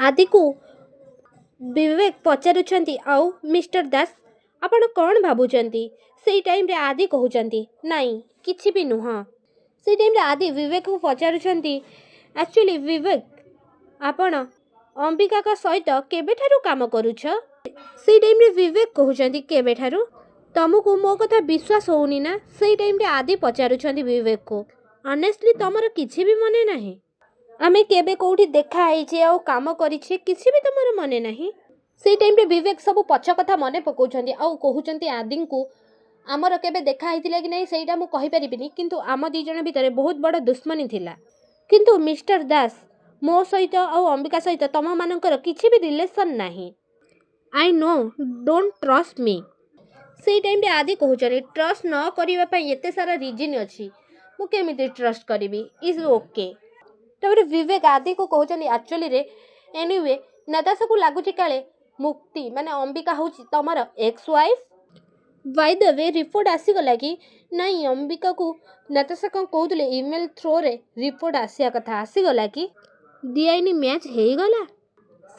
आदि को विवेक पचारुछंती आउ मिस्टर दास आपण कौन भाबुचंती से टाइम रे आदि कहउचंती नहीं किछि भी नुह से टाइम रे आदि विवेक को पचारुछंती एक्चुअली विवेक आपण अंबिका का सहित केबेठारु काम करूछ से टाइम रे विवेक कहउचंती केबेठारु तुमको मो कथा विश्वास होउनी ना से टाइम रे आदि पचारुछंती विवेक को ऑनेस्टली तमर किछि भी मने नहीं आमे केबे कोठी देखा आइछे आ काम करिछे किछि भी तमर मने नहीं से टाइम रे विवेक सब पछ कथा मने पकाउछंती आ कहउछंती आदि को आमर केबे देखा आइतिला कि नहीं सेटा मु कहि परिबिनी किंतु आम दी जण भितरे बहुत बड़ दुश्मनी थिला किंतु मिस्टर दास मो सहित आ अंबिका सहित तम मानकर किछि भी रिलेशन नहीं I know don't trust me से टाइम रे आदि कहउछरे ट्रस्ट न करिवा पई एते सारा रीजन अछि मु केमिति ट्रस्ट करिवि इज ओके तबरे विवेक आदि को कहउछनी एक्चुअली रे एनीवे नताशा को लागुची काले मुक्ति माने अंबिका होची तमर ex wife by the way report आसी गला कि नहीं अंबिका को नताशा को कहउतले ईमेल थ्रो रे रिपोर्ट आसिया कथा आसी गला कि दियाइनी मैच हेई गला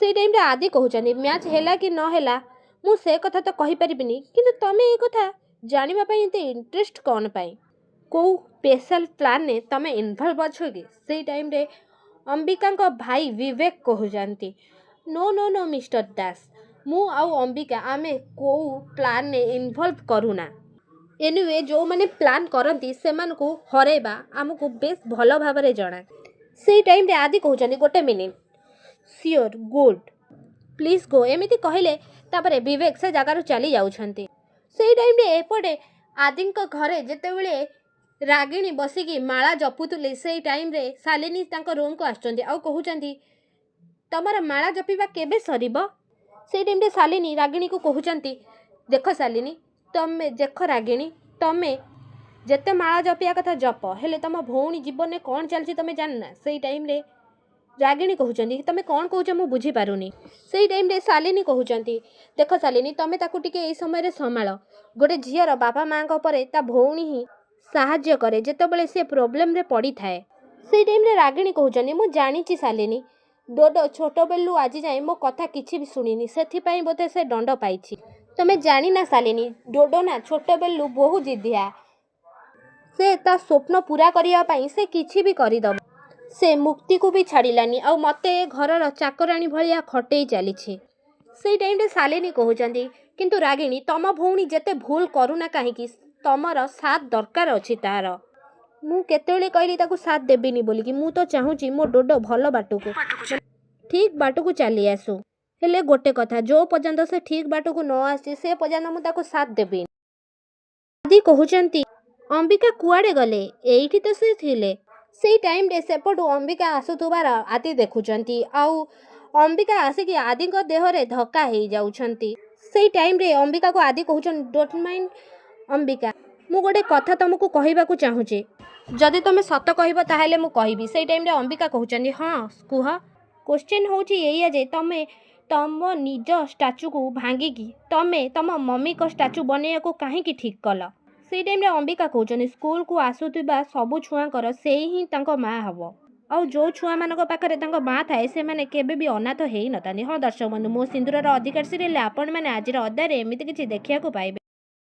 से टाइम रे आदि कहउछनी मैच हेला कि न हेला मु से कथा तो कहि परिबिनी किंतु तमे ए कथा जानिबा पई एते इंटरेस्ट कोन पाई को स्पेशल प्लान ने तमे इन्वॉल्व अछो कि से टाइम रे अंबिका को भाई विवेक कहउजंती नो नो नो मिस्टर दास मु आउ अंबिका आमे को प्लान ने इन्वॉल्व करूना एनीवे जो माने प्लान करंती सेमान को हरेबा हमको बेस भलो भाबरे जणा से टाइम रे आदि कहउजंती गोटे minute sure good please go एमिति कहले तापरे विवेक से जगार चली जाउछंती से टाइम रे एपटे आदि घरे जेतेबेले रागिणी बसिकी माला जपुतुले से टाइम रे शालिनी तांको रूम को आछंती आ कहउचंती तमरा माला जपिबा केबे सरीबो से टाइम रे शालिनी रागिणी को कहउचंती देखो शालिनी तमे देखो रागिणी तमे जेते माला जपिया कथा जप हेले तम भौणी जीवन में कोन चलची तमे जानना से टाइम रे रागिणी कहउचंती तमे कोन कहउछ मु बुझी पारुनी से टाइम रे शालिनी कहउचंती देखो शालिनी तमे ताकू टिके ए समय रे संभाळ गोटे झियर बापा मां को परे ता भौणी ही साहाय्य करे जेतेबेले से प्रॉब्लम रे पड़ी थाए से टाइम रे रागिणी कहउचंती मु जानिची शालिनी डोडो छोट बेलु आज जाए मो कथा किछि भी सुनिनी सेथि पई बोते से दंड पाइछि तमे जानी ना शालिनी डोडो ना छोट बेलु बहु जिद्दिया से ता स्वप्न पूरा करिया पई से किछि भी करि दब से मुक्ति को भी छाड़िलानी आ मते घरर चाकराणी भलिया खटेई चलीछि से टाइम रे शालिनी कहउचंती किंतु रागिणी तम भौणी जेते भूल करूना काहेकि तमर साथ दरकार अछि तार मु केतेले कहली ताकू साथ देबिनी बोली कि मु तो चाहूची मो डोडो भलो बाटू को ठीक बाटू को चली आसु हेले गोटे कथा जो पर्यंत से ठीक बाटू को न आसी से पर्यंत मु ताकू साथ देबी आदि कहउचंती अंबिका कुआडे गले एइठी तो से थिले से टाइम रे सेपटू अंबिका आसुतुबार आदि देखुचंती आउ अंबिका आसिकी आदि को देह रे धक्का हेई जाउछंती से टाइम रे अंबिका को आदि कहउचन डोंट माइंड अंबिका मु गोटे कथा तुमको कहबा को चाहूचे जदि तुम सत कहब ताहेले मु कहबी से टाइम रे अंबिका कहउचंती हां कुह क्वेश्चन होची एया जे तमे तम निज स्टैचू को भांगिकी तमे तम मम्मी को स्टैचू बनेया को काहे की ठीक कल से टाइम रे अंबिका कहउचंती स्कूल को आसुतिबा सब छुआ कर से ही तांको मां हबो आ जो छुआ मानक पाखरे तांको मां थाए से माने केबे भी अनाथ हेई नतानी हां दर्शक बंधु मो सिंदूरर अधिकार सिरियल आपण माने आजिर अध्याय रे एमिति किछि देखिया को पाइबे।